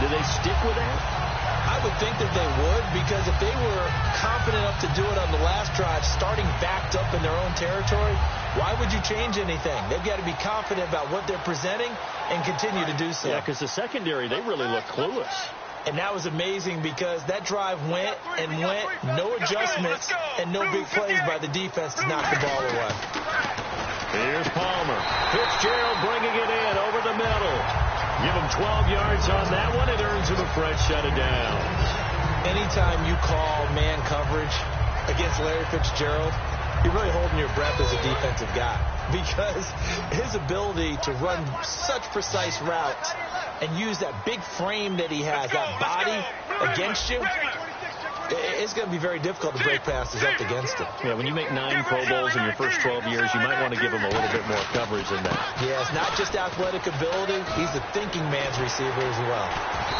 Do they stick with that? I would think that they would, because if they were confident enough to do it on the last drive, starting backed up in their own territory, why would you change anything? They've got to be confident about what they're presenting and continue to do so. Yeah, because the secondary, they really look clueless. And that was amazing because that drive went and went, no adjustments and no big plays by the defense to knock the ball away. Here's Palmer. Fitzgerald bringing it in over the middle. Give him 12 yards on that one. It earns him a fresh set of downs. Anytime you call man coverage against Larry Fitzgerald, you're really holding your breath as a defensive guy, because his ability to run such precise routes and use that big frame that he has, that body against you, it's going to be very difficult to break passes up against him. Yeah, when you make 9 Pro Bowls in your first 12 years, you might want to give him a little bit more coverage than that. Yeah, it's not just athletic ability. He's a thinking man's receiver as well.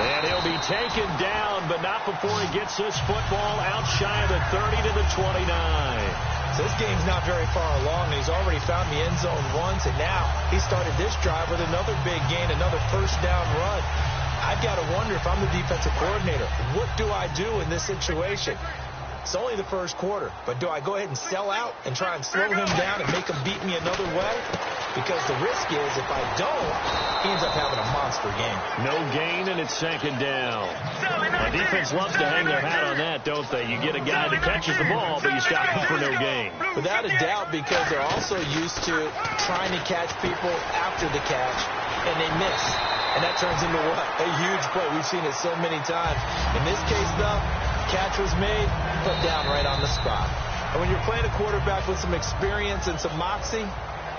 And he'll be taken down, but not before he gets this football out shy of the 30 to the 29. So this game's not very far along, and he's already found the end zone once, and now he started this drive with another big gain, another first down run. I've got to wonder, if I'm the defensive coordinator, what do I do in this situation? It's only the first quarter, but do I go ahead and sell out and try and slow him down and make him beat me another way? Because the risk is, if I don't, he ends up having a monster game. No gain, and it's second down. The defense loves to hang their hat on that, don't they? You get a guy that catches the ball, but you stop him for no gain. Without a doubt, because they're also used to trying to catch people after the catch, and they miss. And that turns into what? A huge play. We've seen it so many times. In this case, though, catch was made, put down right on the spot. And when you're playing a quarterback with some experience and some moxie,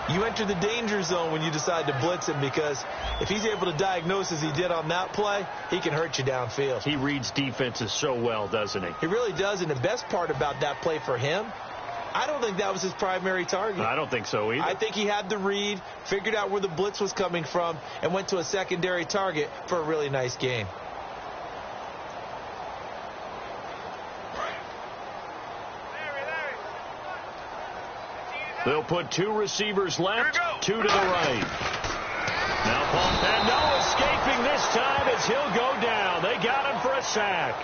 you enter the danger zone when you decide to blitz him, because if he's able to diagnose as he did on that play, he can hurt you downfield. He reads defenses so well, doesn't he? He really does, and the best part about that play for him, I don't think that was his primary target. I don't think so either. I think he had the read, figured out where the blitz was coming from, and went to a secondary target for a really nice gain. They'll put 2 receivers left, 2 to the right. Now Paul, and no escaping this time as he'll go down. They got him for a sack.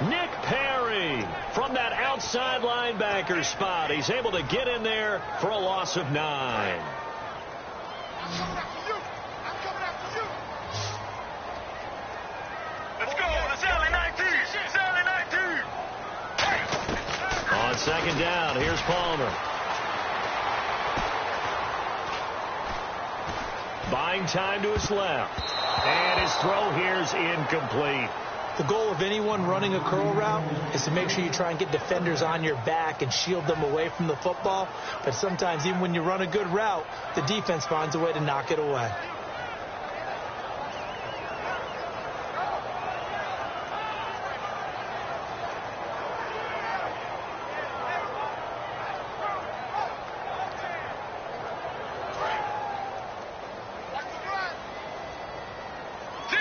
Nick Perry from that outside linebacker spot. He's able to get in there for a loss of 9. Let's go. It's early 19. It's early 19. On second down, here's Palmer. Buying time to his left. And his throw here's incomplete. The goal of anyone running a curl route is to make sure you try and get defenders on your back and shield them away from the football. But sometimes, even when you run a good route, the defense finds a way to knock it away.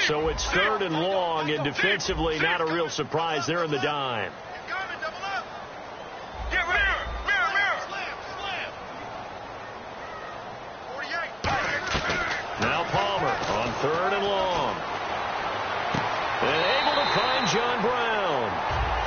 So it's 3rd and long, and defensively not a real surprise. They're in the dime. Now Palmer on 3rd and long. And able to find John Brown.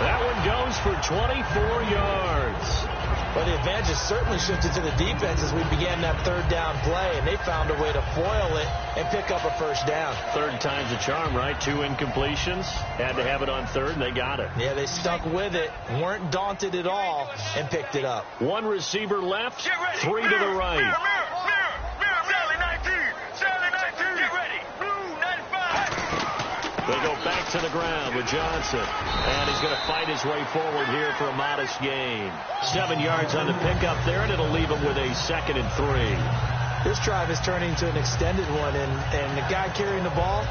That one goes for 24 yards. But the advantage has certainly shifted to the defense as we began that 3rd down play, and they found a way to foil it and pick up a first down. 3rd time's the charm, right? 2 incompletions. Had to have it on 3rd, and they got it. Yeah, they stuck with it, weren't daunted at all, and picked it up. 1 receiver left, 3 to the right. They go back to the ground with Johnson. And he's going to fight his way forward here for a modest gain. 7 yards on the pickup there, and it'll leave him with a 2nd and 3. This drive is turning into an extended one, and the guy carrying the ball,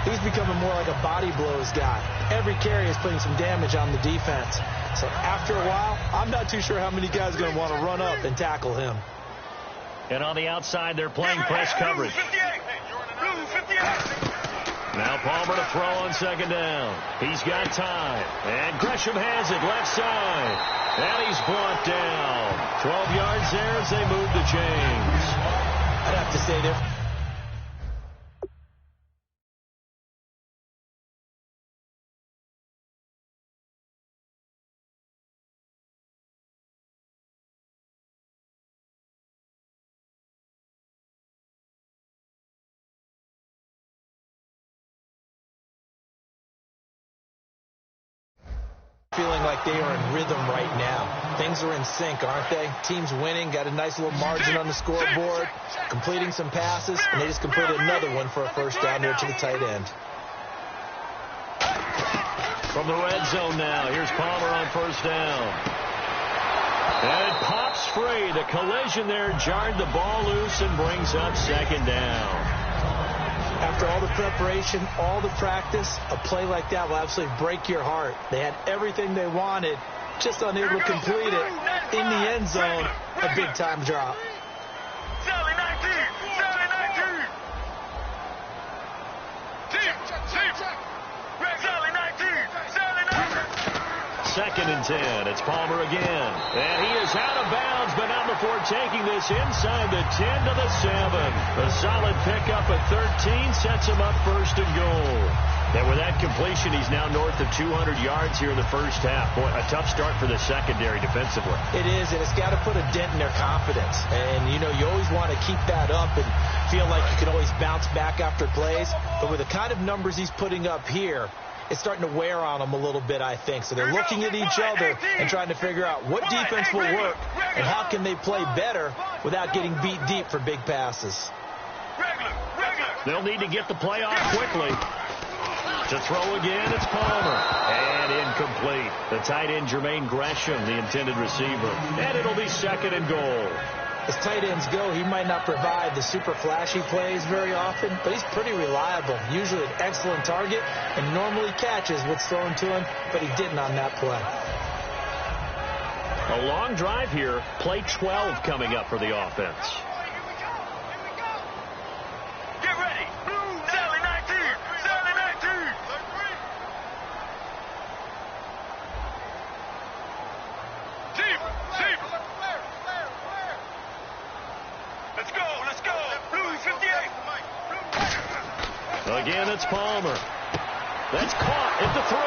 he's becoming more like a body blows guy. Every carry is putting some damage on the defense. So after a while, I'm not too sure how many guys are going to want to run up and tackle him. And on the outside, they're playing press coverage. Now Palmer to throw on 2nd down. He's got time. And Gresham has it left side. And he's brought down. 12 yards there as they move the chains. I'd have to say they're feeling like they are in rhythm right now. Things are in sync, aren't they? Team's winning, got a nice little margin on the scoreboard, completing some passes, and they just completed another one for a first down there to the tight end. From the red zone now, here's Palmer on first down. And it pops free. The collision there jarred the ball loose and brings up second down. After all the preparation, all the practice, a play like that will absolutely break your heart. They had everything they wanted, just unable to complete it. In the end zone, a big-time drop. Second and 10. It's Palmer again. And he is out of bounds, but not before taking this inside the 10 to the 7. A solid pickup at 13 sets him up first and goal. And with that completion, he's now north of 200 yards here in the first half. Boy, a tough start for the secondary defensively. It is, and it's got to put a dent in their confidence. And, you know, you always want to keep that up and feel like you can always bounce back after plays. But with the kind of numbers he's putting up here, it's starting to wear on them a little bit, I think. So they're looking at each other and trying to figure out what defense will work and how can they play better without getting beat deep for big passes. They'll need to get the play off quickly. To throw again, it's Palmer. And incomplete. The tight end, Jermaine Gresham, the intended receiver. And it'll be second and goal. As tight ends go, he might not provide the super flashy plays very often, but he's pretty reliable. Usually an excellent target and normally catches what's thrown to him, but he didn't on that play. A long drive here. Play 12 coming up for the offense. Get ready. Sally 19. Sally 19. Team. Let's go. Let's go. Blue 58. Again, it's Palmer. That's caught at the 3.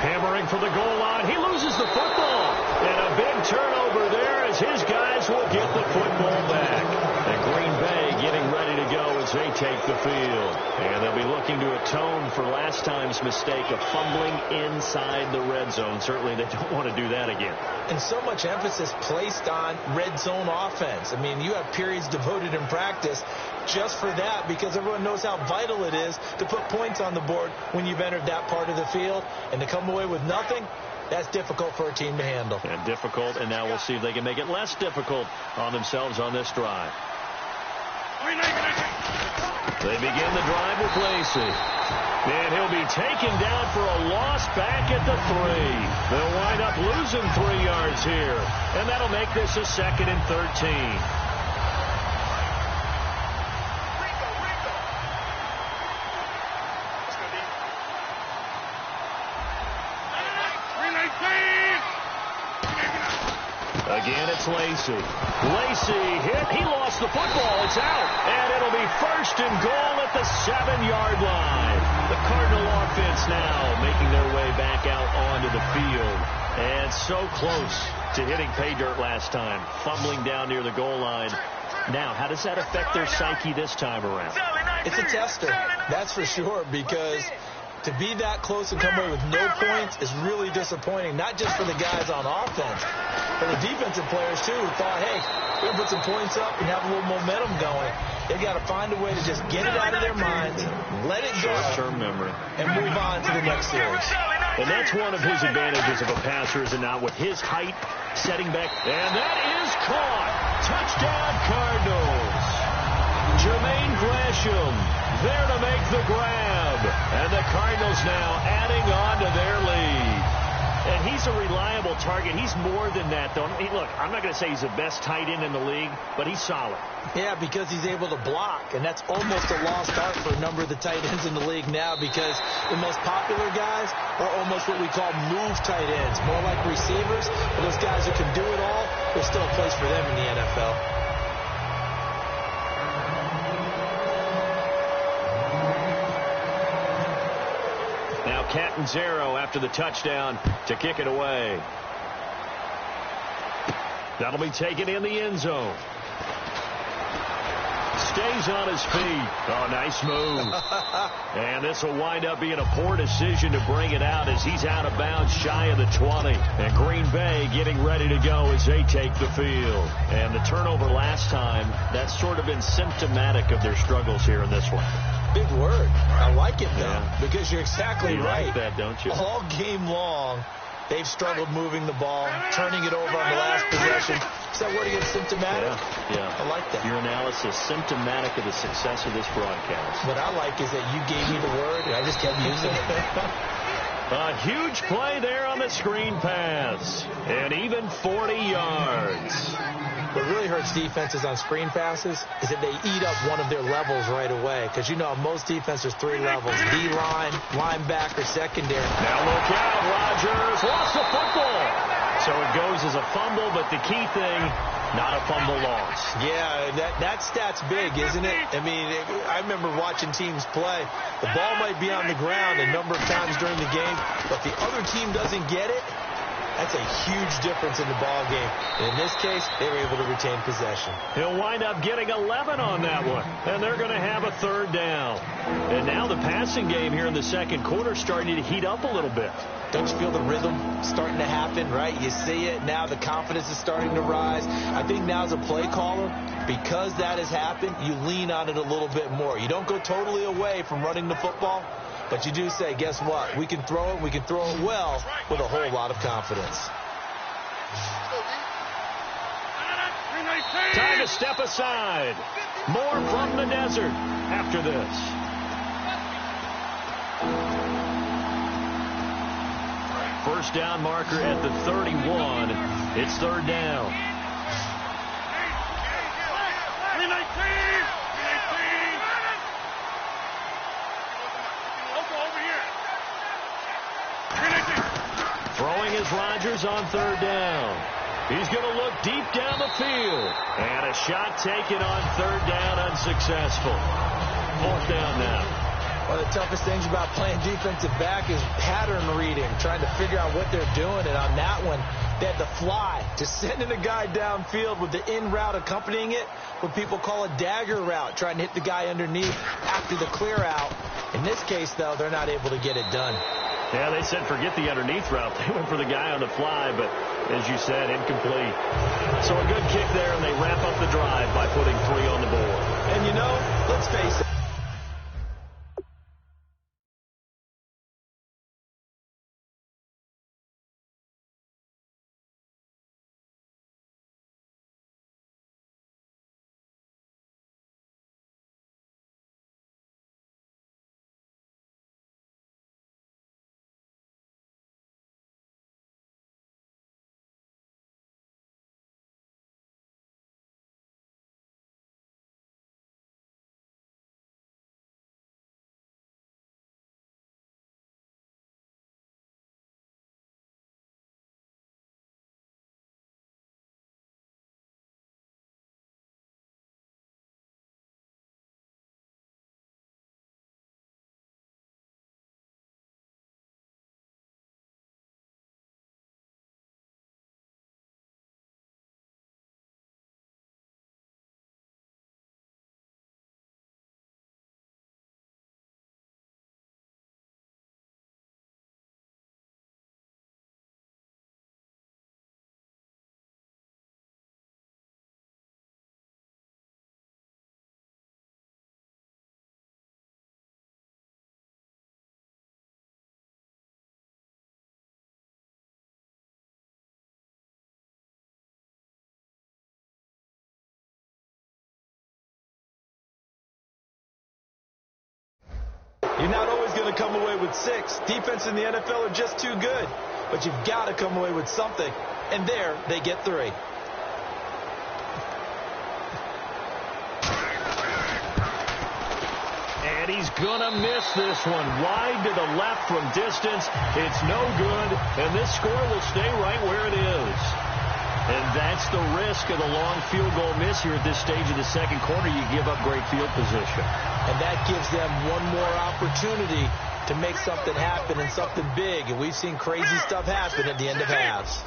Hammering for the goal line. He loses the football. And a big turnover there as his guys will get the football back. And Green Bay getting ready to go as they take the field. And they'll be looking to atone for last time's mistake of fumbling inside the red zone. Certainly they don't want to do that again. And so much emphasis placed on red zone offense. I mean, you have periods devoted in practice just for that because everyone knows how vital it is to put points on the board when you've entered that part of the field. And to come away with nothing, that's difficult for a team to handle. And difficult, and now we'll see if they can make it less difficult on themselves on this drive. They begin the drive with Lacey. And he'll be taken down for a loss back at the 3. They'll wind up losing 3 yards here. And that'll make this a second and 13. Again, it's Lacey. Lacey hit. He lost the football. It's out. And it'll be first and goal at the 7-yard line. The Cardinal offense now making their way back out onto the field. And so close to hitting pay dirt last time. Fumbling down near the goal line. Now, how does that affect their psyche this time around? It's a tester. That's for sure, because to be that close and come away with no points is really disappointing, not just for the guys on offense, but the defensive players, too, who thought, hey, we're going to put some points up and have a little momentum going. They've got to find a way to just get it out of their minds, let it go, short-term memory, and move on to the next series. And that's one of his advantages of a passer, is it not, with his height, setting back. And that is caught. Touchdown, Cardinals. Jermaine Gresham there to make the grab. And the Cardinals now adding on to their lead. And he's a reliable target. He's more than that, though. I mean, look, I'm not going to say he's the best tight end in the league, but he's solid. Yeah, because he's able to block, and that's almost a lost art for a number of the tight ends in the league now, because the most popular guys are almost what we call move tight ends, more like receivers. But those guys who can do it all, there's still a place for them in the NFL. Catanzaro after the touchdown to kick it away. That'll be taken in the end zone. stays on his feet. Oh, nice move. And this will wind up being a poor decision to bring it out as he's out of bounds shy of the 20. And Green Bay getting ready to go as they take the field. And the turnover last time, that's sort of been symptomatic of their struggles here in this one. Big word. I like it, though, because you're exactly right. Like that, don't you? All game long, they've struggled moving the ball, turning it over on the last possession. Is that word again, symptomatic? Yeah. I like that. Your analysis, symptomatic of the success of this broadcast. What I like is that you gave me the word, and I just kept using it. A huge play there on the screen pass. And even 40 yards. What really hurts defenses on screen passes is that they eat up one of their levels right away. Because, you know, most defenses, 3 levels. D-line, linebacker, secondary. Now look out, Rodgers lost the football. So it goes as a fumble, but the key thing, not a fumble loss. Yeah, that stat's big, isn't it? I mean, I remember watching teams play. The ball might be on the ground a number of times during the game, but the other team doesn't get it. That's a huge difference in the ball game. And in this case, they were able to retain possession. He'll wind up getting 11 on that one, and they're going to have a 3rd down. And now the passing game here in the second quarter starting to heat up a little bit. Don't you feel the rhythm starting to happen, right? You see it. Now the confidence is starting to rise. I think now as a play caller, because that has happened, you lean on it a little bit more. You don't go totally away from running the football, but you do say, guess what? We can throw it. We can throw it well with a whole lot of confidence. Time to step aside. More from the desert after this. First down marker at the 31. It's 3rd down. Throwing is Rodgers on 3rd down. He's going to look deep down the field. And a shot taken on 3rd down, unsuccessful. 4th down now. One of the toughest things about playing defensive back is pattern reading, trying to figure out what they're doing. And on that one, they had to fly, just sending a guy downfield with the in route accompanying it, what people call a dagger route, trying to hit the guy underneath after the clear out. In this case, though, they're not able to get it done. Yeah, they said forget the underneath route. They went for the guy on the fly, but as you said, incomplete. So a good kick there, and they wrap up the drive by putting 3 on the board. And, you know, let's face it. You're not always going to come away with 6. Defense in the NFL are just too good. But you've got to come away with something. And there, they get 3. And he's going to miss this one. Wide to the left from distance. It's no good. And this score will stay right where it is. And that's the risk of the long field goal miss here at this stage of the second quarter. You give up great field position. And that gives them one more opportunity to make something happen and something big. And we've seen crazy stuff happen at the end of halves.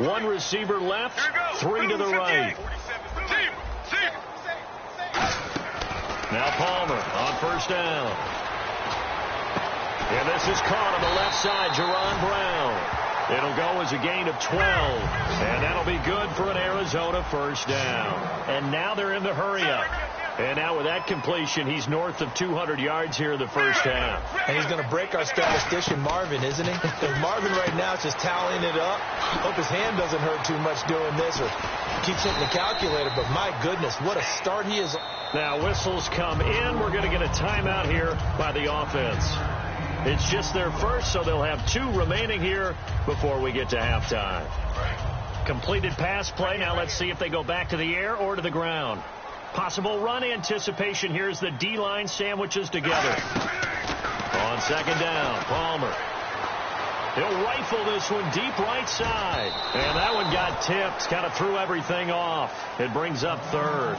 1 receiver left, 3 to the right. Now Palmer on first down. And this is caught on the left side, Jerron Brown. It'll go as a gain of 12, and that'll be good for an Arizona first down. And now they're in the hurry-up. And now with that completion, he's north of 200 yards here in the first half. And he's going to break our statistician, Marvin, isn't he? And Marvin right now is just tallying it up. Hope his hand doesn't hurt too much doing this or keeps hitting the calculator. But my goodness, what a start he is. Now whistles come in. We're going to get a timeout here by the offense. It's just their first, so they'll have 2 remaining here before we get to halftime. Completed pass play. Now let's see if they go back to the air or to the ground. Possible run anticipation here as the D-line sandwiches together. On second down, Palmer. He'll rifle this one deep right side. And that one got tipped. Kind of threw everything off. It brings up third.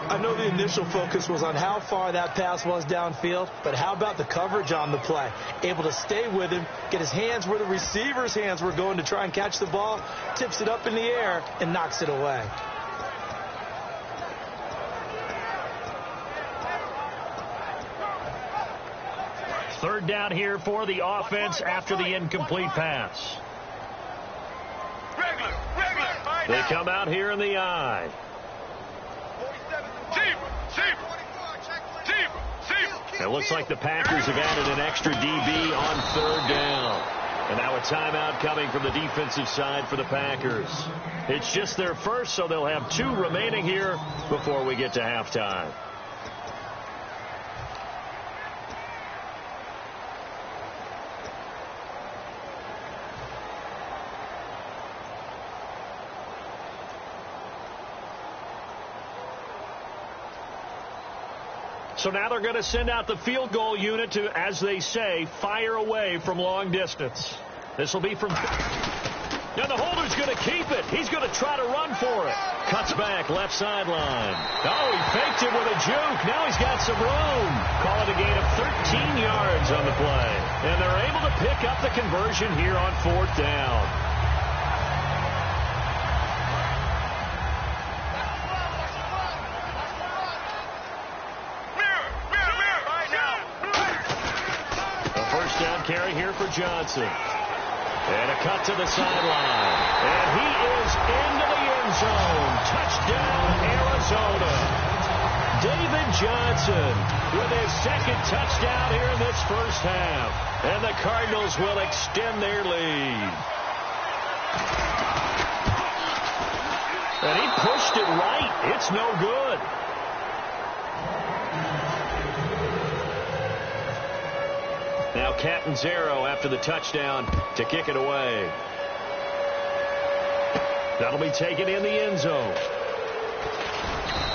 I know the initial focus was on how far that pass was downfield, but how about the coverage on the play? Able to stay with him, get his hands where the receiver's hands were going to try and catch the ball, tips it up in the air, and knocks it away. Third down here for the offense after the incomplete pass. They come out here in the I. It looks like the Packers have added an extra DB on third down. And now a timeout coming from the defensive side for the Packers. It's just their first, so they'll have 2 remaining here before we get to halftime. So now they're going to send out the field goal unit to, as they say, fire away from long distance. This will be from... Now the holder's going to keep it. He's going to try to run for it. Cuts back, left sideline. Oh, he faked it with a juke. Now he's got some room. Call it a gain of 13 yards on the play. And they're able to pick up the conversion here on fourth down. Carry here for Johnson. And a cut to the sideline. And he is into the end zone. Touchdown, Arizona. David Johnson with his second touchdown here in this first half. And the Cardinals will extend their lead. And he pushed it right. It's no good. Now Catanzaro after the touchdown to kick it away. That'll be taken in the end zone.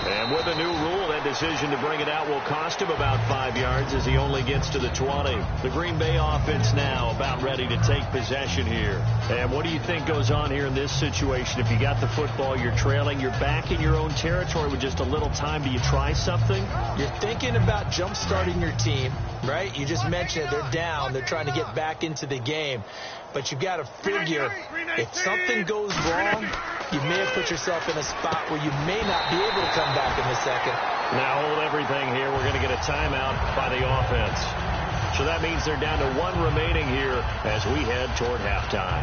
And with a new rule, that decision to bring it out will cost him about 5 yards as he only gets to the 20. The Green Bay offense now about ready to take possession here. And what do you think goes on here in this situation? If you got the football, you're trailing, you're back in your own territory with just a little time. Do you try something? You're thinking about jump-starting your team, right? You just mentioned it. They're down. They're trying to get back into the game. But you've got to figure if something goes wrong, you may have put yourself in a spot where you may not be able to come back in the second. Now hold everything here. We're going to get a timeout by the offense. So that means they're down to 1 remaining here as we head toward halftime.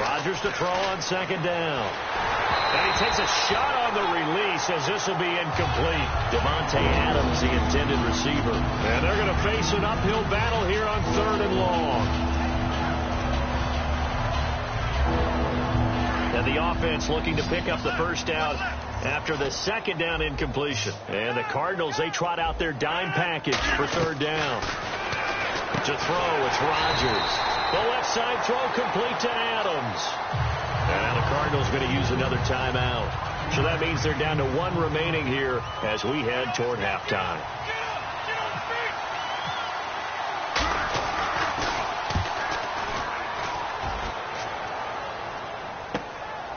Rodgers to throw on second down. And he takes a shot on the release as this will be incomplete. Devontae Adams, the intended receiver. And they're going to face an uphill battle here on third and long. And the offense looking to pick up the first down after the second down incompletion. And the Cardinals, they trot out their dime package for third down. To throw, it's Rodgers. The left side throw complete to Adams. And the Cardinals going to use another timeout. So that means they're down to 1 remaining here as we head toward halftime.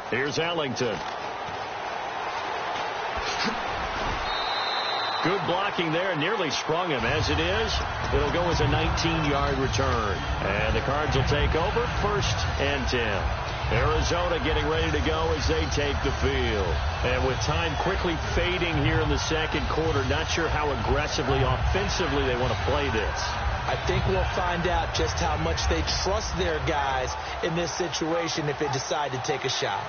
Here's Ellington. Good blocking there. Nearly sprung him. As it is, it'll go as a 19-yard return. And the Cards will take over 1st and 10. Arizona getting ready to go as they take the field. And with time quickly fading here in the second quarter, not sure how aggressively, offensively they want to play this. I think we'll find out just how much they trust their guys in this situation if they decide to take a shot.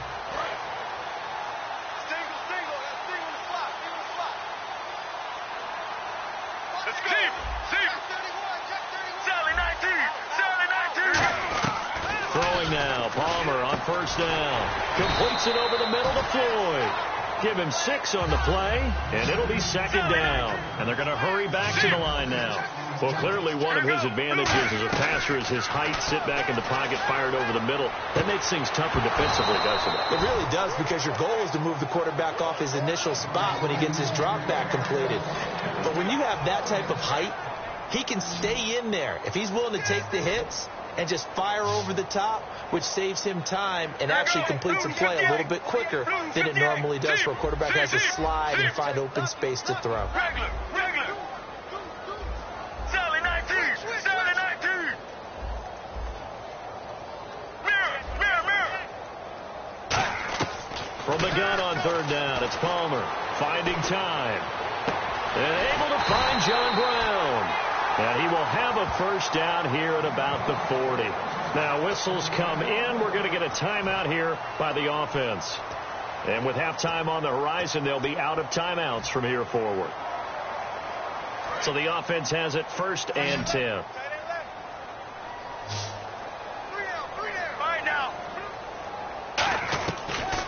Throwing now, Palmer on 1st down. Completes it over the middle to Floyd. Give him 6 on the play, and it'll be 2nd down. And they're going to hurry back to the line now. Well, clearly one of his advantages as a passer is his height. Sit back in the pocket, fired over the middle. That makes things tougher defensively, doesn't it? It really does, because your goal is to move the quarterback off his initial spot when he gets his drop back completed. But when you have that type of height, he can stay in there. If he's willing to take the hits and just fire over the top, which saves him time and actually completes a play a little bit quicker than it normally does for a quarterback who has to slide and find open space to throw. From the gun on 3rd down, it's Palmer finding time and able to find John Brown. And he will have a 1st down here at about the 40. Now whistles come in. We're going to get a timeout here by the offense. And with halftime on the horizon, they'll be out of timeouts from here forward. So the offense has it 1st and 10.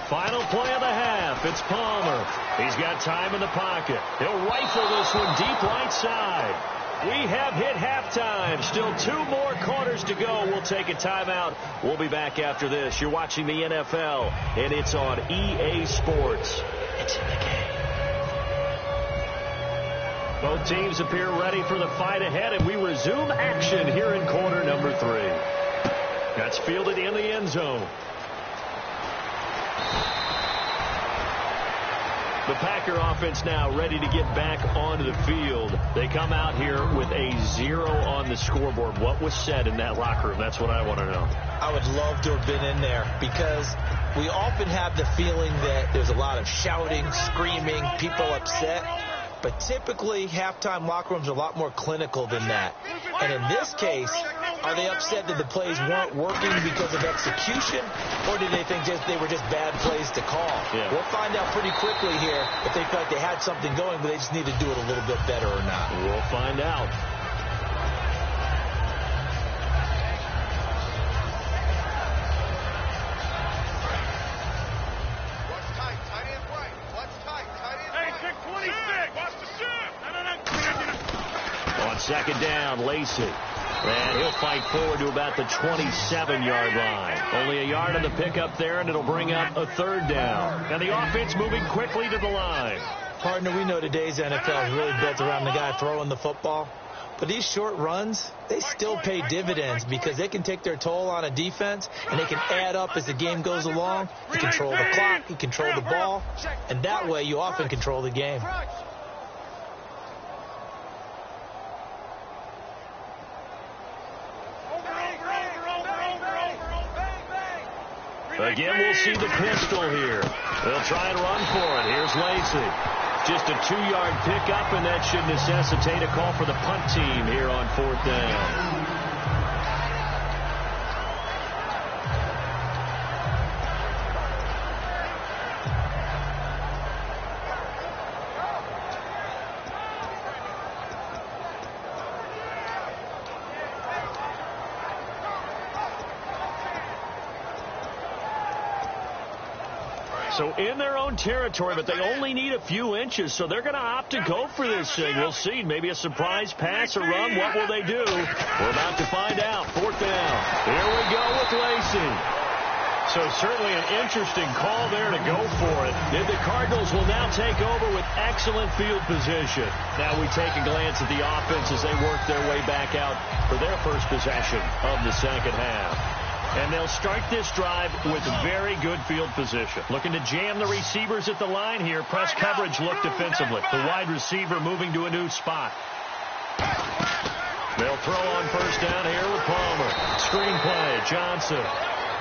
Final play of the half. It's Palmer. He's got time in the pocket. He'll rifle this one deep right side. We have hit halftime. Still 2 more quarters to go. We'll take a timeout. We'll be back after this. You're watching the NFL, and it's on EA Sports. It's in the game. Both teams appear ready for the fight ahead, and we resume action here in quarter number 3. That's fielded in the end zone. The Packer offense now ready to get back onto the field. They come out here with a 0 on the scoreboard. What was said in that locker room? That's what I want to know. I would love to have been in there, because we often have the feeling that there's a lot of shouting, screaming, people upset. But typically, halftime locker rooms are a lot more clinical than that. And in this case, are they upset that the plays weren't working because of execution, or did they think they were just bad plays to call? Yeah. We'll find out pretty quickly here if they felt like they had something going, but they just need to do it a little bit better or not. We'll find out. On 2nd down, Lacey. And he'll fight forward to about the 27-yard line. Only a yard on the pickup there, and it'll bring up a 3rd down. And the offense moving quickly to the line. Partner, we know today's NFL is really built around the guy throwing the football. But these short runs, they still pay dividends, because they can take their toll on a defense, and they can add up as the game goes along. You control the clock, you control the ball, and that way you often control the game. Again, we'll see the pistol here. They'll try and run for it. Here's Lacey. Just a 2-yard pickup, and that should necessitate a call for the punt team here on 4th down. So in their own territory, but they only need a few inches, so they're going to opt to go for this thing. We'll see. Maybe a surprise pass or run. What will they do? We're about to find out. 4th down. Here we go with Lacey. So certainly an interesting call there to go for it. And the Cardinals will now take over with excellent field position. Now we take a glance at the offense as they work their way back out for their first possession of the second half. And they'll start this drive with very good field position. Looking to jam the receivers at the line here. Press coverage look defensively. The wide receiver moving to a new spot. They'll throw on first down here with Palmer. Screen play, Johnson.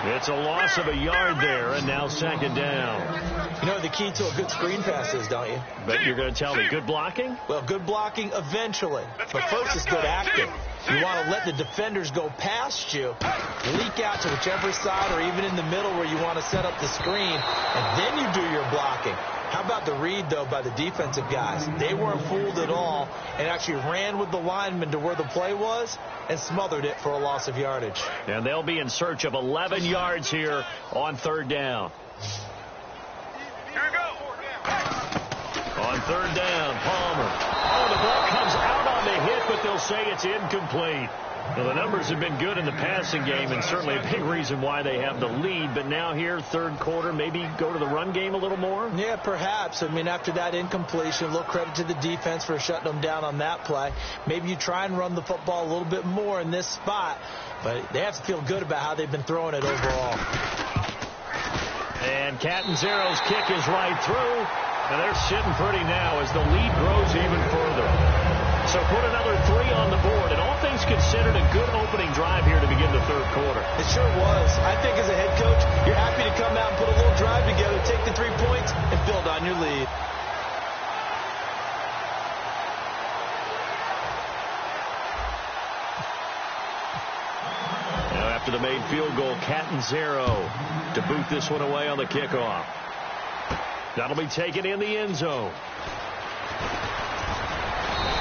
It's a loss of a yard there, and now second down. You know the key to a good screen pass is, don't you? Bet you're going to tell me. Good blocking? Well, good blocking eventually. But first is good acting. You want to let the defenders go past you, leak out to whichever side or even in the middle where you want to set up the screen, and then you do your blocking. How about the read, though, by the defensive guys? They weren't fooled at all and actually ran with the lineman to where the play was and smothered it for a loss of yardage. And they'll be in search of 11 yards here on third down. Here we go. On third down, Palmer. Oh, the ball comes out on the hit, but they'll say it's incomplete. Well, the numbers have been good in the passing game, and certainly a big reason why they have the lead. But now here, third quarter, maybe go to the run game a little more? Yeah, perhaps. I mean, after that incompletion, a little credit to the defense for shutting them down on that play. Maybe you try and run the football a little bit more in this spot, but they have to feel good about how they've been throwing it overall. And Catanzaro's kick is right through, and they're sitting pretty now as the lead grows even further. So put another 3 on the board, and all things considered, a good opening drive here to begin the third quarter. It sure was. I think as a head coach, you're happy to come out and put a little drive together, take the 3 points, and build on your lead. Now after the made field goal, Catanzaro to boot this one away on the kickoff. That'll be taken in the end zone.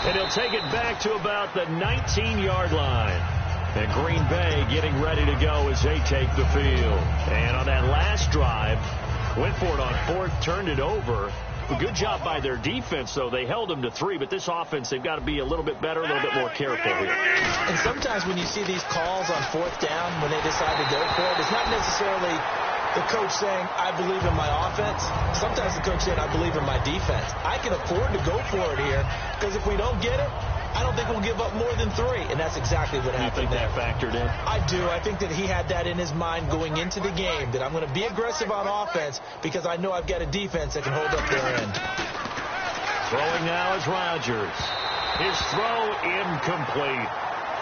And he'll take it back to about the 19-yard line. And Green Bay getting ready to go as they take the field. And on that last drive, went for it on fourth, turned it over. A good job by their defense, though. They held them to 3, but this offense, they've got to be a little bit better, a little bit more careful here. And sometimes when you see these calls on fourth down, when they decide to go for it, it's not necessarily the coach saying, I believe in my offense. Sometimes the coach saying, I believe in my defense. I can afford to go for it here because if we don't get it, I don't think we'll give up more than 3. And that's exactly what happened there. You think that factored in? I do. I think that he had that in his mind going into the game, that I'm going to be aggressive on offense because I know I've got a defense that can hold up their end. Throwing now is Rodgers. His throw incomplete.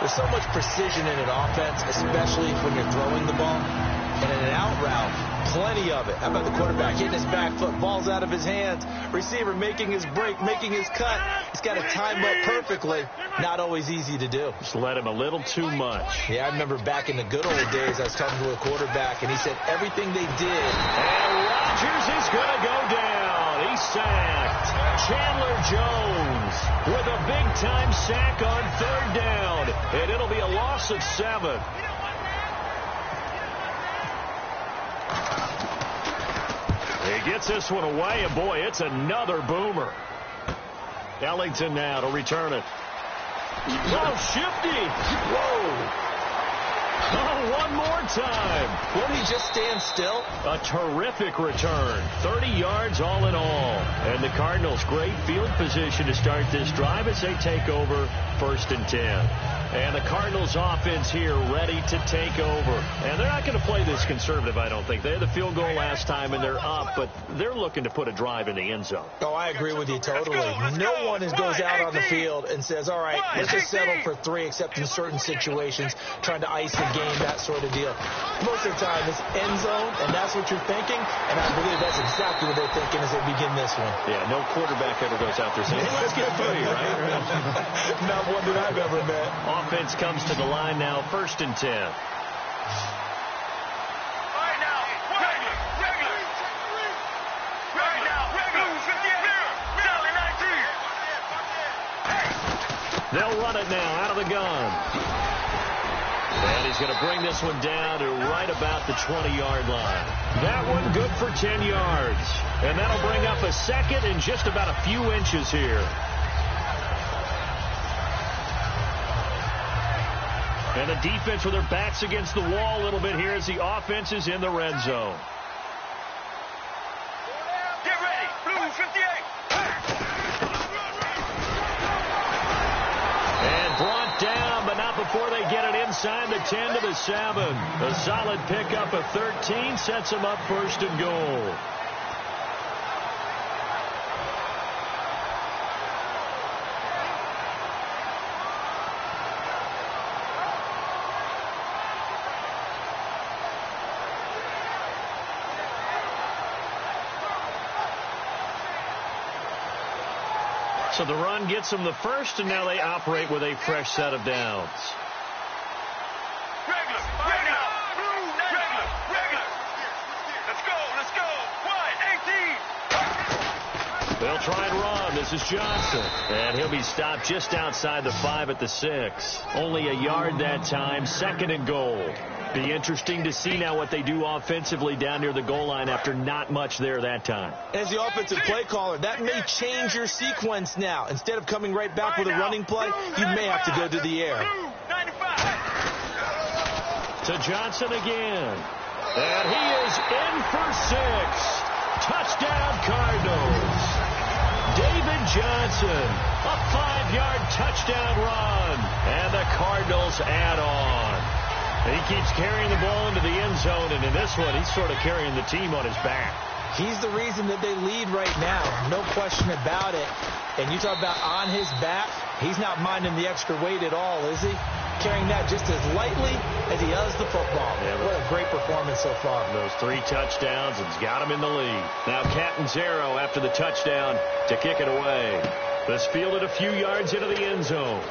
There's so much precision in an offense, especially when you're throwing the ball. And in an out route, plenty of it. How about the quarterback hitting his back foot, ball's out of his hands, receiver making his break, making his cut. He's got to time up perfectly. Not always easy to do. Just let him a little too much. Yeah, I remember back in the good old days, I was talking to a quarterback, and he said everything they did. And Rodgers is going to go down. He's sacked. Chandler Jones with a big-time sack on third down. And it'll be a loss of 7. He gets this one away, and boy, it's another boomer. Ellington now to return it. Oh, shifty. Whoa. Oh, one more time. Won't he just stand still? A terrific return. 30 yards all in all. And the Cardinals, great field position to start this drive as they take over 1st and 10. And the Cardinals offense here ready to take over. And they're not going to play this conservative, I don't think. They had the field goal last time, and they're up, but they're looking to put a drive in the end zone. Oh, I agree with you totally. No one goes out on the field and says, all right, let's just settle for 3, except in certain situations, trying to ice the game, that sort of deal. Most of the time, it's end zone, and that's what you're thinking, and I believe that's exactly what they're thinking as they begin this one. Yeah, no quarterback ever goes out there saying, hey, let's get 3, right? Not one that I've ever met. Offense comes to the line now, 1st and 10. Right now, regular. Right now, regular. 58. Charlie 19. They'll run it now out of the gun. And he's going to bring this one down to right about the 20-yard line. That one good for 10 yards. And that'll bring up a second and just about a few inches here. And the defense with their backs against the wall a little bit here as the offense is in the red zone. Get ready. Blue 58. And brought down, but not before they get it inside the 10 to the 7. A solid pickup of 13 sets him up first and goal. So the run gets them the first, and now they operate with a fresh set of downs. Regular. Let's go. Wide, 18. They'll try and run. This is Johnson. And he'll be stopped just outside the 5 at the 6. Only a yard that time, second and goal. Be interesting to see now what they do offensively down near the goal line after not much there that time. As the offensive play caller, that may change your sequence now. Instead of coming right back with a running play, you may have to go to the air. 95. To Johnson again. And he is in for 6. Touchdown Cardinals. David Johnson, a 5-yard touchdown run. And the Cardinals add on. He keeps carrying the ball into the end zone, and in this one, he's sort of carrying the team on his back. He's the reason that they lead right now. No question about it. And you talk about on his back, he's not minding the extra weight at all, is he? Carrying that just as lightly as he does the football. Yeah, what a great performance so far. Those 3 touchdowns, and he's got him in the lead. Now Catanzaro after the touchdown to kick it away. This fielded a few yards into the end zone.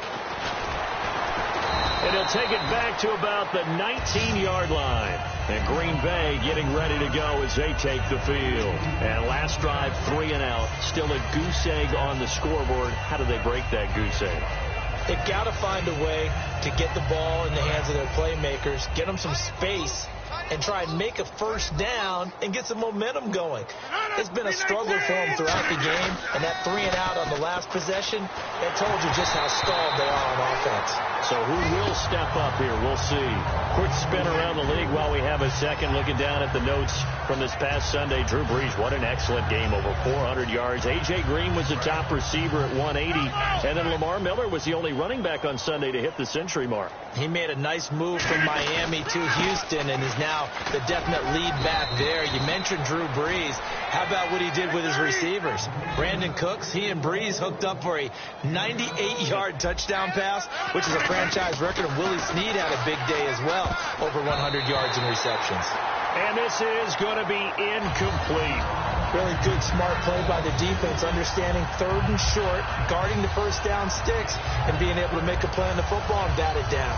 And he'll take it back to about the 19-yard line. And Green Bay getting ready to go as they take the field. And last drive, 3 and out. Still a goose egg on the scoreboard. How do they break that goose egg? They've got to find a way to get the ball in the hands of their playmakers, get them some space, and try and make a first down and get some momentum going. It's been a struggle for them throughout the game, and that 3 and out on the last possession, that told you just how stalled they are on offense. So who will step up here? We'll see. Quick spin around the league while we have a second. Looking down at the notes from this past Sunday. Drew Brees, what an excellent game. Over 400 yards. A.J. Green was the top receiver at 180. And then Lamar Miller was the only running back on Sunday to hit the century mark. He made a nice move from Miami to Houston and is now the definite lead back there. You mentioned Drew Brees. How about what he did with his receivers? Brandon Cooks, he and Brees hooked up for a 98-yard touchdown pass, which is a franchise record. And Willie Snead had a big day as well, over 100 yards in receptions. And this is going to be incomplete. Really good, smart play by the defense, understanding 3rd and short, guarding the first down sticks, and being able to make a play on the football and bat it down.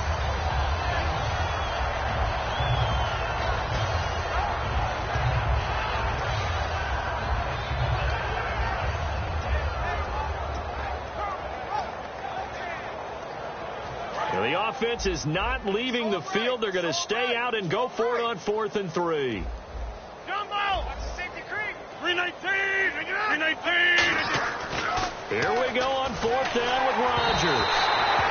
The offense is not leaving the field. They're going to stay out and go for it on 4th and 3. Jumbo! Safety creep! 319! 319! Here we go on 4th down with Rodgers.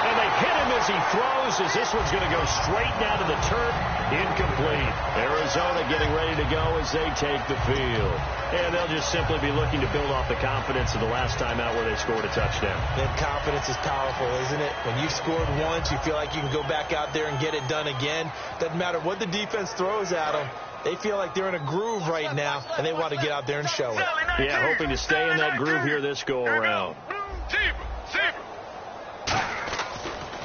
And they hit him as he throws, as this one's going to go straight down to the turf. Incomplete. Arizona getting ready to go as they take the field. And they'll just simply be looking to build off the confidence of the last time out where they scored a touchdown. That confidence is powerful, isn't it? When you've scored once, you feel like you can go back out there and get it done again. Doesn't matter what the defense throws at them. They feel like they're in a groove right now, and they want to get out there and show it. Yeah, hoping to stay in that groove here this go-around.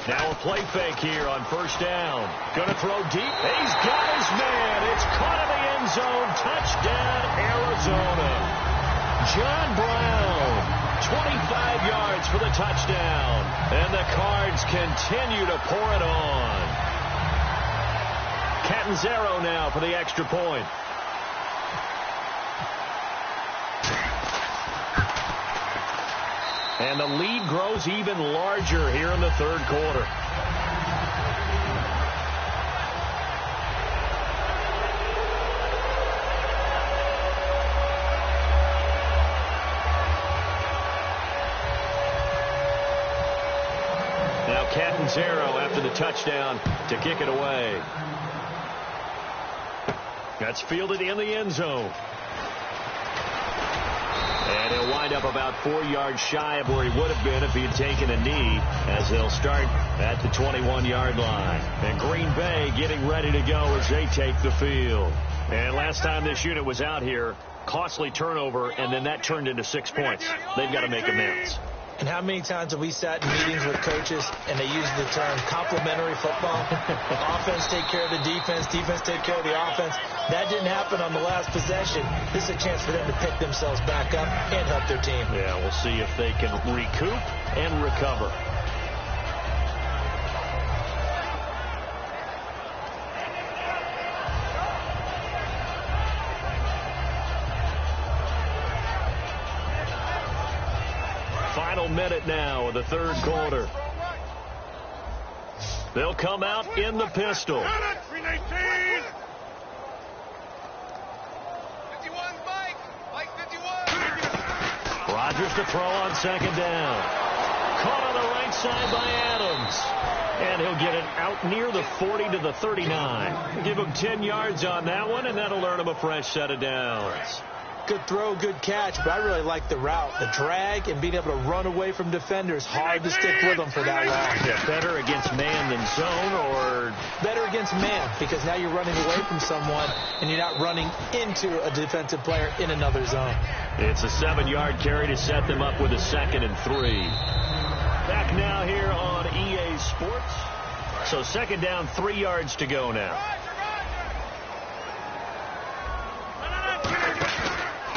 Now a play fake here on 1st down. Going to throw deep. He's got his man. It's caught in the end zone. Touchdown, Arizona. John Brown, 25 yards for the touchdown. And the Cards continue to pour it on. Catanzaro now for the extra point. And the lead grows even larger here in the 3rd quarter. Now Catanzaro after the touchdown to kick it away. That's fielded in the end zone. And he'll wind up up about 4 yards shy of where he would have been if he had taken a knee, as they'll start at the 21-yard line. And Green Bay getting ready to go as they take the field. And last time this unit was out here, costly turnover, and then that turned into 6 points. They've got to make amends. And how many times have we sat in meetings with coaches and they use the term complementary football? Offense take care of the defense, defense take care of the offense. That didn't happen on the last possession. This is a chance for them to pick themselves back up and help their team. Yeah, we'll see if they can recoup and recover. Final minute now of the third quarter. They'll come out in the pistol. Rodgers to throw on second down. Caught on the right side by Adams. And he'll get it out near the 40 to the 39. Give him 10 yards on that one, and that'll earn him a fresh set of downs. Good throw, good catch, but I really like the route. The drag and being able to run away from defenders. Hard to stick with them for that long. Yeah, better against man than zone, or? Better against man, because now you're running away from someone and you're not running into a defensive player in another zone. It's a 7-yard carry to set them up with a 2nd and 3. Back now here on EA Sports. So 2nd down, 3 yards to go now.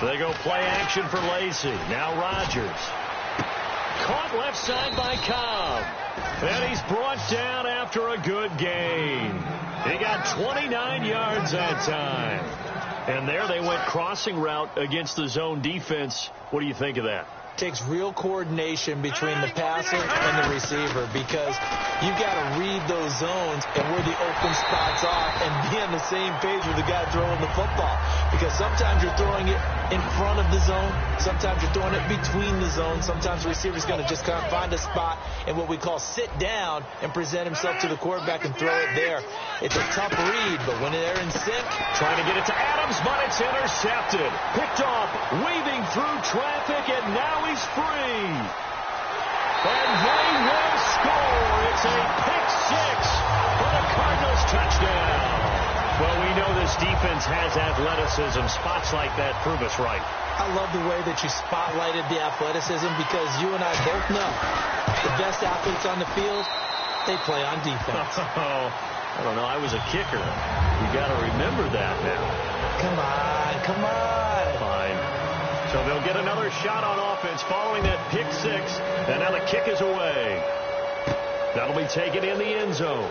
They go play action for Lacey. Now Rodgers. Caught left side by Cobb. And he's brought down after a good gain. He got 29 yards that time. And there they went crossing route against the zone defense. What do you think of that? Takes real coordination between the passer and the receiver, because you've got to read those zones and where the open spots are and be on the same page with the guy throwing the football. Because sometimes you're throwing it in front of the zone. Sometimes you're throwing it between the zones. Sometimes the receiver's going to just kind of find a spot and what we call sit down and present himself to the quarterback and throw it there. It's a tough read, but when they're in sync. Trying to get it to Adams, but it's intercepted. Picked off, weaving through traffic, and now he's free. And they will score. It's a pick 6 for the Cardinals touchdown. Well, we know this defense has athleticism. Spots like that prove us right. I love the way that you spotlighted the athleticism, because you and I both know the best athletes on the field, they play on defense. Oh, I don't know. I was a kicker. You got to remember that now. Come on, come on. Fine. So they'll get another shot on offense following that pick 6, and now the kick is away. That'll be taken in the end zone.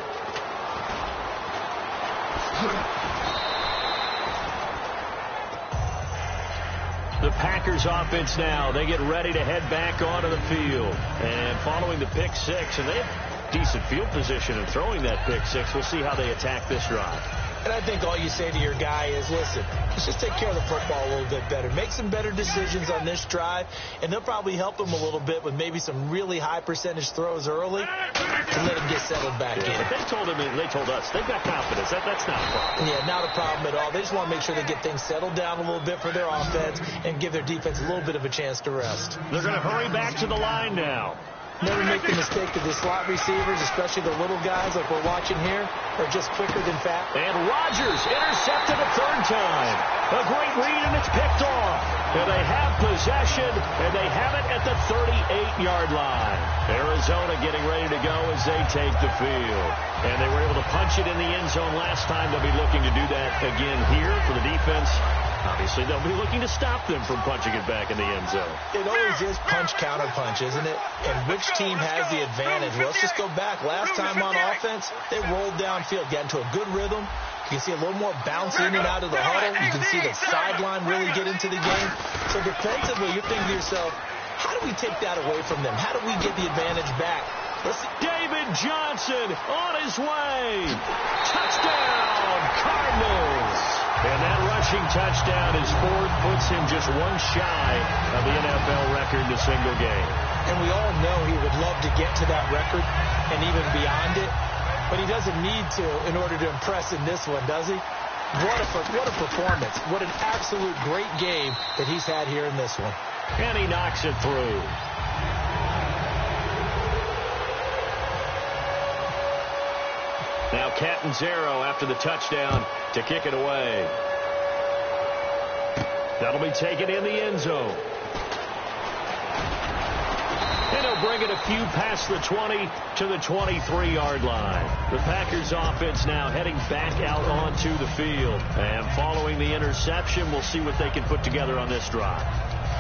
The Packers offense now, they get ready to head back onto the field. And following the pick 6, and they have decent field position in throwing that pick 6. We'll see how they attack this drive. And I think all you say to your guy is, listen, let's just take care of the football a little bit better. Make some better decisions on this drive, and they'll probably help him a little bit with maybe some really high percentage throws early to let him get settled back in. But they told us, they've got confidence. That's not a problem. Yeah, not a problem at all. They just want to make sure they get things settled down a little bit for their offense and give their defense a little bit of a chance to rest. They're going to hurry back to the line now. Never make the mistake that the slot receivers, especially the little guys like we're watching here, are just quicker than fast. And Rodgers intercepted a 3rd time. A great read, and it's picked off. And they have possession, and they have it at the 38-yard line. Arizona getting ready to go as they take the field. And they were able to punch it in the end zone last time. They'll be looking to do that again here for the defense. Obviously, they'll be looking to stop them from punching it back in the end zone. It always is punch-counter-punch, isn't it? And which team has the advantage? Well, let's just go back. Last time on offense, they rolled downfield, got into a good rhythm. You can see a little more bounce in and out of the huddle. You can see the sideline really get into the game. So defensively, you're thinking to yourself, how do we take that away from them? How do we get the advantage back? Let's see. David Johnson on his way. Touchdown, Cardinals. And that rushing touchdown is 4th, puts him just one shy of the NFL record in a single game. And we all know he would love to get to that record and even beyond it, but he doesn't need to in order to impress in this one, does he? What a performance. What an absolute great game that he's had here in this one. And he knocks it through. Now Catanzaro after the touchdown to kick it away. That'll be taken in the end zone. And he'll bring it a few past the 20 to the 23-yard line. The Packers offense now heading back out onto the field. And following the interception, we'll see what they can put together on this drive.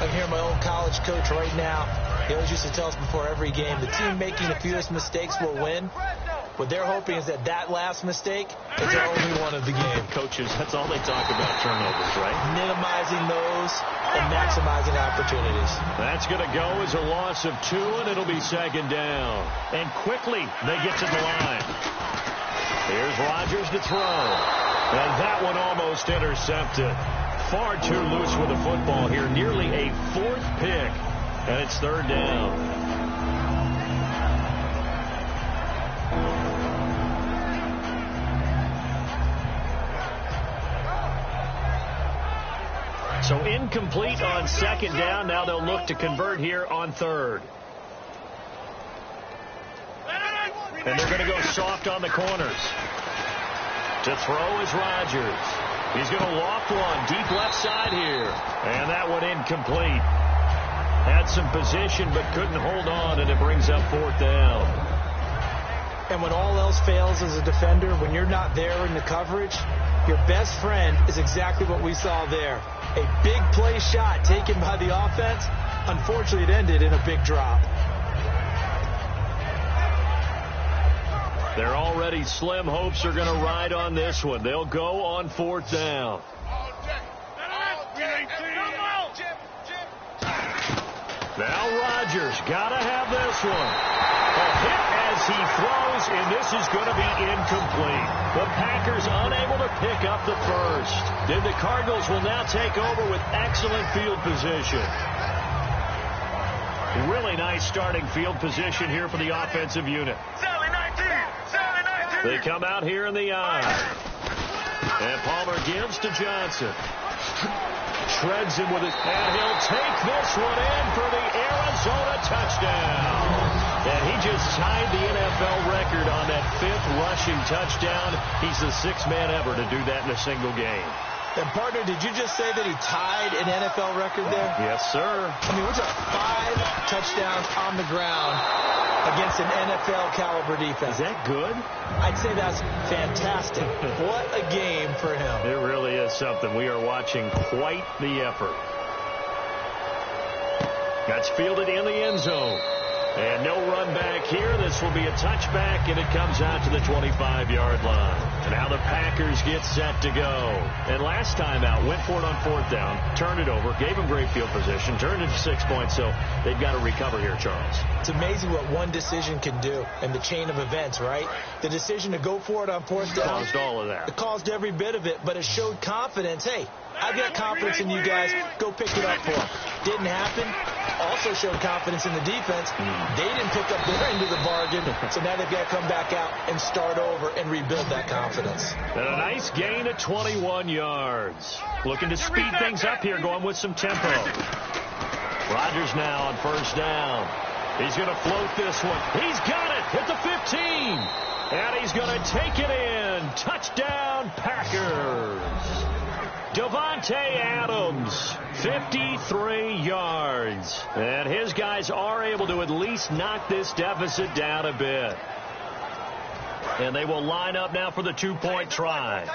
I can hear my old college coach right now. He always used to tell us before every game, the team making the fewest mistakes will win. What they're hoping is that last mistake is the only one of the game. Coaches, that's all they talk about, turnovers, right? Minimizing those and maximizing opportunities. That's going to go as a loss of 2, and it'll be second down. And quickly, they get to the line. Here's Rodgers to throw. And that one almost intercepted. Far too loose with the football here. Nearly a 4th pick. And it's third down. So incomplete on second down. Now they'll look to convert here on third. And they're going to go soft on the corners. To throw is Rodgers. He's going to loft one deep left side here. And that one incomplete. Had some position but couldn't hold on, and it brings up fourth down. And when all else fails as a defender, when you're not there in the coverage, your best friend is exactly what we saw there. A big play shot taken by the offense. Unfortunately, it ended in a big drop. Their already slim hopes are going to ride on this one. They'll go on fourth down. Now Rodgers got to have this one. A hit as he throws, and this is going to be incomplete. The Packers unable to pick up the first. Then the Cardinals will now take over with excellent field position. Really nice starting field position here for the offensive unit. They come out here in the eye. And Palmer gives to Johnson. Shreds him with it, and he'll take this one in for the Arizona touchdown. And he just tied the NFL record on that 5th rushing touchdown. He's the 6th man ever to do that in a single game. And, partner, did you just say that he tied an NFL record there? Yes, sir. I mean, we're talking 5 touchdowns on the ground against an NFL-caliber defense. Is that good? I'd say that's fantastic. What a game for him. It really is something. We are watching quite the effort. That's fielded in the end zone. And no run back here. This will be a touchback, and it comes out to the 25-yard line. And now the Packers get set to go. And last time out, went for it on fourth down, turned it over, gave them great field position, turned it to 6 points, so they've got to recover here, Charles. It's amazing what one decision can do in the chain of events, right? The decision to go for it on fourth down. Caused all of that. It caused every bit of it, but it showed confidence. Hey, I've got confidence in you guys. Go pick it up for them. Didn't happen. Also showed confidence in the defense. They didn't pick up their end of the bargain, so now they've got to come back out and start over and rebuild that confidence. And a nice gain of 21 yards. Looking to speed things up here, going with some tempo. Rodgers now on first down. He's going to float this one. He's got it at the 15. And he's going to take it in. Touchdown, Packers. Davante Adams, 53 yards. And his guys are able to at least knock this deficit down a bit. And they will line up now for the two-point try.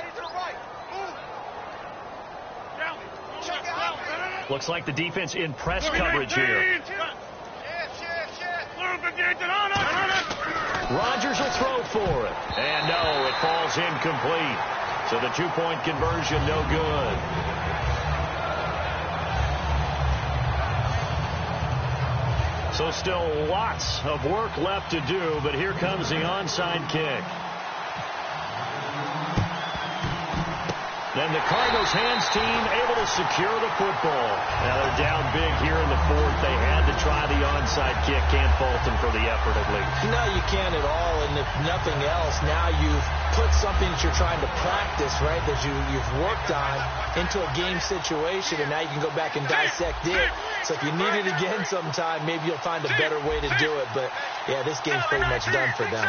Looks like the defense in press coverage here. Rodgers will throw for it. And no, it falls incomplete. So the two-point conversion, no good. So still lots of work left to do, but here comes the onside kick. And the Cardinals' hands team able to secure the football. Now they're down big here in the fourth. They had to try the onside kick. Can't fault them for the effort at least. No, you can't at all. And if nothing else, now you've put something that you're trying to practice, right, that you've worked on into a game situation, and now you can go back and dissect it. So if you need it again sometime, maybe you'll find a better way to do it. But, yeah, this game's pretty much done for them.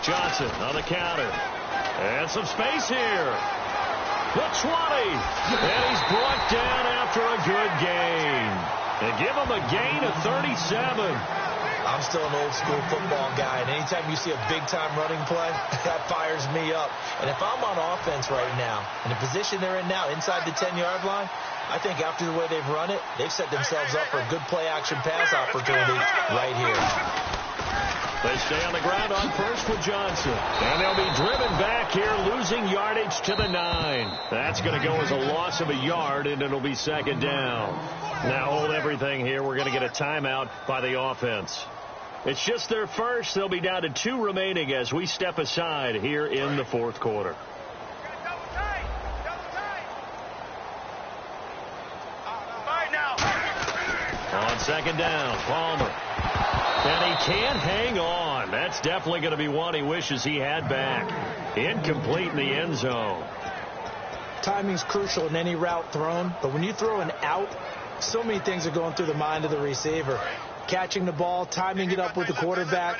Johnson on the counter. And some space here. The 20. And he's brought down after a good gain. They give him a gain of 37. I'm still an old-school football guy, and anytime you see a big-time running play, that fires me up. And if I'm on offense right now, in the position they're in now, inside the 10-yard line, I think after the way they've run it, they've set themselves up for a good play-action pass opportunity right here. They stay on the ground on first with Johnson. And they'll be driven back here, losing yardage to the 9. That's going to go as a loss of a yard, and it'll be second down. Now hold everything here. We're going to get a timeout by the offense. It's just their first. They'll be down to 2 remaining as we step aside here in the fourth quarter. On second down, Palmer. And he can't hang on. That's definitely going to be one he wishes he had back. Incomplete in the end zone. Timing's crucial in any route thrown, but when you throw an out, so many things are going through the mind of the receiver. Catching the ball, timing it up with the quarterback.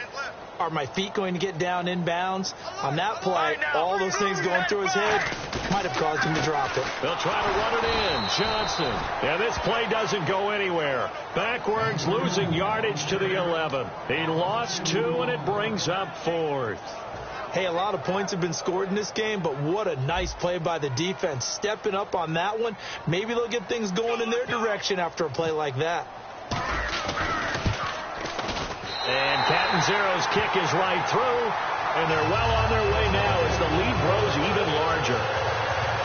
Are my feet going to get down inbounds? On that play, all those things going through his head might have caused him to drop it. They'll try to run it in. Johnson. And this play doesn't go anywhere. Backwards, losing yardage to the 11. He lost 2, and it brings up 4th. Hey, a lot of points have been scored in this game, but what a nice play by the defense. Stepping up on that one, maybe they'll get things going in their direction after a play like that. And Catanzaro's kick is right through, and they're well on their way now as the lead grows even larger.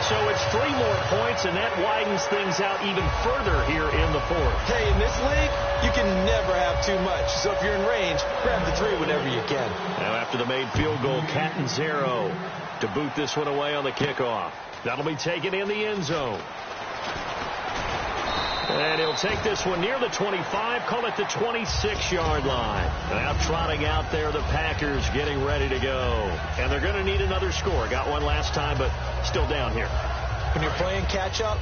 So it's 3 more points, and that widens things out even further here in the fourth. Hey, in this league, you can never have too much. So if you're in range, grab the 3 whenever you can. Now after the made field goal, Catanzaro to boot this one away on the kickoff. That'll be taken in the end zone. And he'll take this one near the 25, call it the 26-yard line. Now trotting out there, the Packers getting ready to go. And they're going to need another score. Got one last time, but still down here. When you're playing catch-up,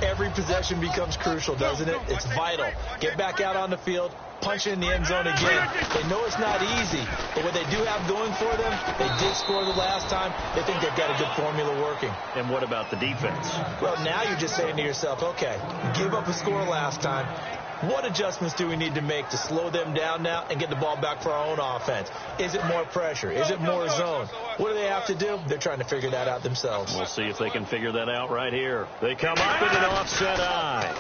every possession becomes crucial, doesn't it? It's vital. Get back out on the field, punch it in the end zone again. They know it's not easy, but what they do have going for them, they did score the last time. They think they've got a good formula working. And what about the defense? Well, now you're just saying to yourself, okay, give up a score last time. What adjustments do we need to make to slow them down now and get the ball back for our own offense? Is it more pressure? Is it more zone? What do they have to do? They're trying to figure that out themselves. We'll see if they can figure that out right here. They come up in an offset eye.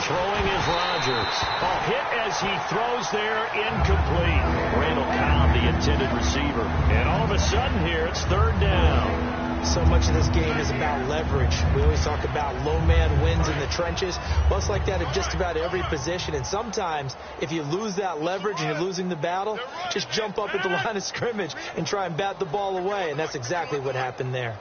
Throwing is Rodgers. A hit as he throws there, incomplete. Randall Cobb, the intended receiver. And all of a sudden here, it's third down. So much of this game is about leverage. We always talk about low man wins in the trenches. Well, it's like that at just about every position. And sometimes, if you lose that leverage and you're losing the battle, just jump up at the line of scrimmage and try and bat the ball away. And that's exactly what happened there.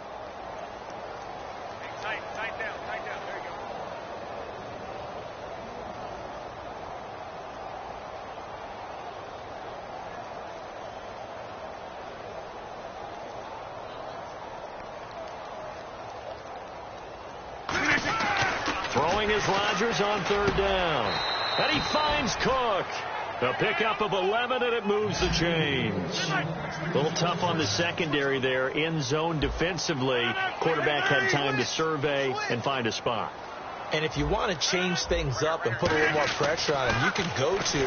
Throwing is Rodgers on third down. And he finds Cook. A pickup of 11, and it moves the chains. A little tough on the secondary there. In zone defensively. Quarterback had time to survey and find a spot. And if you want to change things up and put a little more pressure on them, you can go to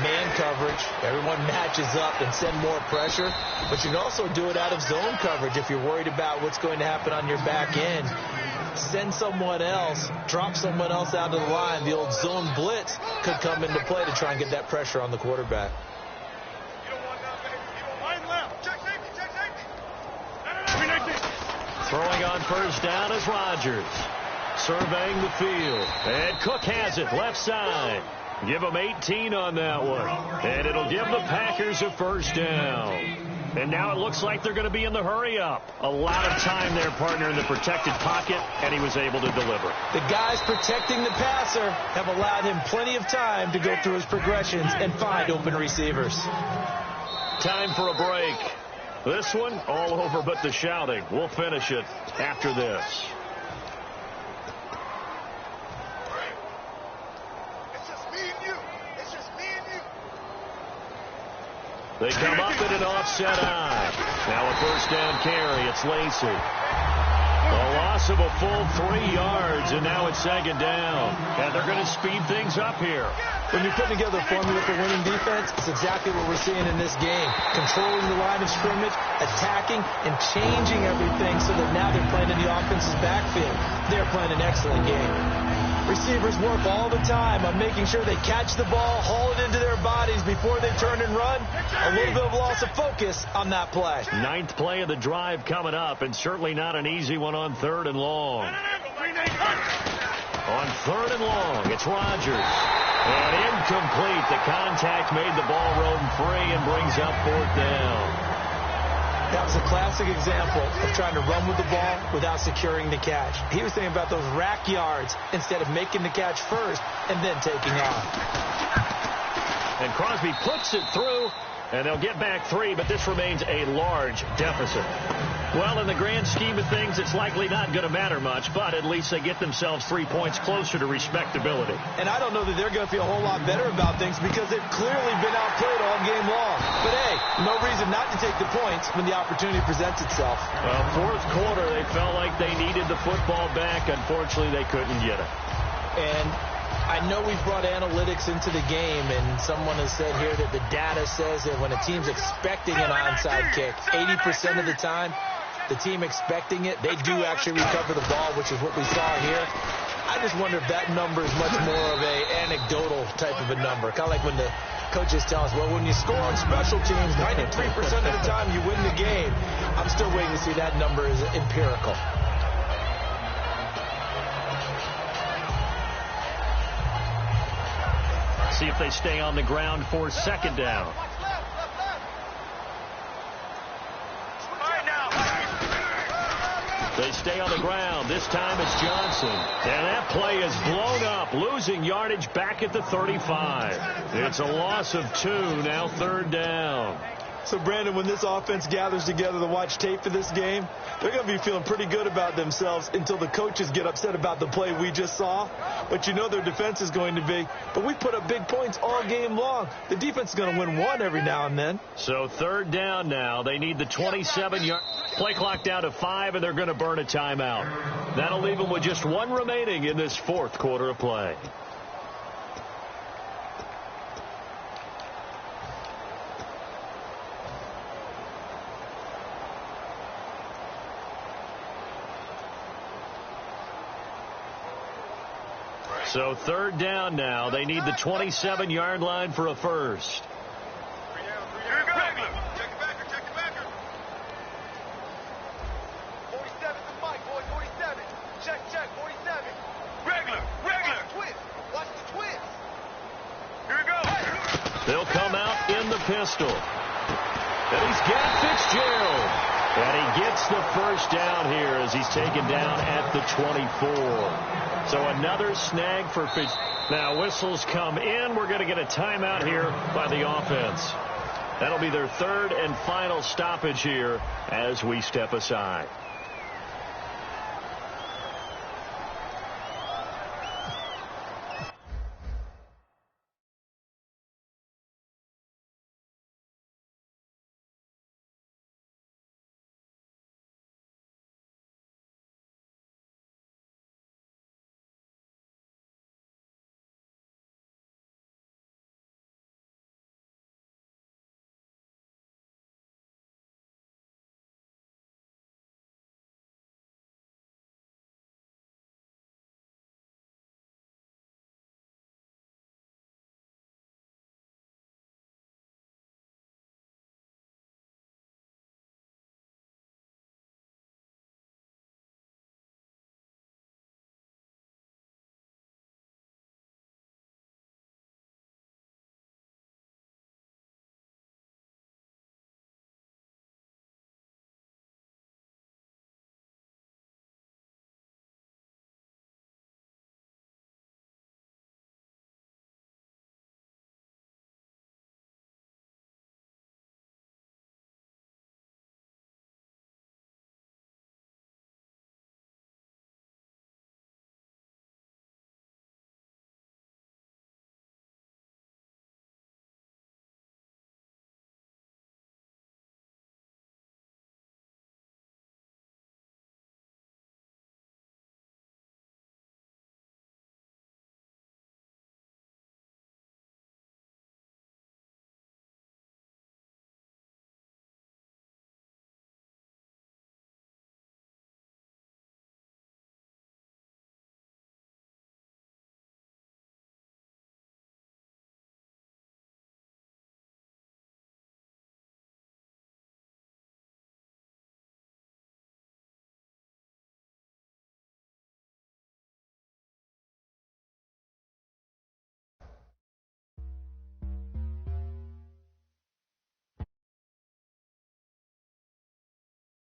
man coverage. Everyone matches up and send more pressure. But you can also do it out of zone coverage if you're worried about what's going to happen on your back end. Send someone else, drop someone else out of the line. The old zone blitz could come into play to try and get that pressure on the quarterback. Throwing on first down is Rodgers. Surveying the field. And Cook has it left side. Give them 18 on that one. And it'll give the Packers a first down. And now it looks like they're going to be in the hurry-up. A lot of time there, partner, in the protected pocket, and he was able to deliver. The guys protecting the passer have allowed him plenty of time to go through his progressions and find open receivers. Time for a break. This one, all over but the shouting. We'll finish it after this. They come up in an offset eye. Now a first down carry. It's Lacey. A loss of a full 3 yards, and now it's second down. And they're going to speed things up here. When you put together a formula for winning defense, it's exactly what we're seeing in this game. Controlling the line of scrimmage, attacking, and changing everything so that now they're playing in the offense's backfield. They're playing an excellent game. Receivers work all the time on making sure they catch the ball, haul it into their bodies before they turn and run. A little bit of loss of focus on that play. 9th play of the drive coming up, and certainly not an easy one on 3rd and long. On 3rd and long, it's Rodgers. And incomplete. The contact made the ball roam free and brings up 4th down. That was a classic example of trying to run with the ball without securing the catch. He was thinking about those rack yards instead of making the catch first and then taking off. And Crosby puts it through, and they'll get back 3, but this remains a large deficit. Well, in the grand scheme of things, it's likely not going to matter much, but at least they get themselves 3 points closer to respectability. And I don't know that they're going to feel a whole lot better about things because they've clearly been outplayed all game long. But, hey, no reason not to take the points when the opportunity presents itself. Well, 4th quarter, they felt like they needed the football back. Unfortunately, they couldn't get it. And I know we've brought analytics into the game, and someone has said here that the data says that when a team's expecting an onside kick, 80% of the time, the team expecting it, they do actually recover the ball, which is what we saw here. I just wonder if that number is much more of a anecdotal type of a number. Kind of like when the coaches tell us, well, when you score on special teams, 93% of the time you win the game. I'm still waiting to see that number is empirical. See if they stay on the ground for 2nd down. They stay on the ground. This time it's Johnson. And that play is blown up, losing yardage back at the 35. It's a loss of 2, now 3rd down. So, Brandon, when this offense gathers together to watch tape for this game, they're going to be feeling pretty good about themselves until the coaches get upset about the play we just saw. But you know their defense is going to be. But we put up big points all game long. The defense is going to win one every now and then. So 3rd down now. They need the 27-yard play clock down to 5, and they're going to burn a timeout. That'll leave them with just 1 remaining in this 4th quarter of play. So 3rd down now. They need the 27-yard line for a first. Here we go. Check the backer. 47 to Mike, boy. 47. Check. 47. Regular. Twist. Watch the twist. Here we go. They'll come out in the pistol. And he's got Fitzgerald. And he gets the first down here as he's taken down at the 24. So another snag for Fitz. Now whistles come in. We're going to get a timeout here by the offense. That'll be their 3rd and final stoppage here as we step aside.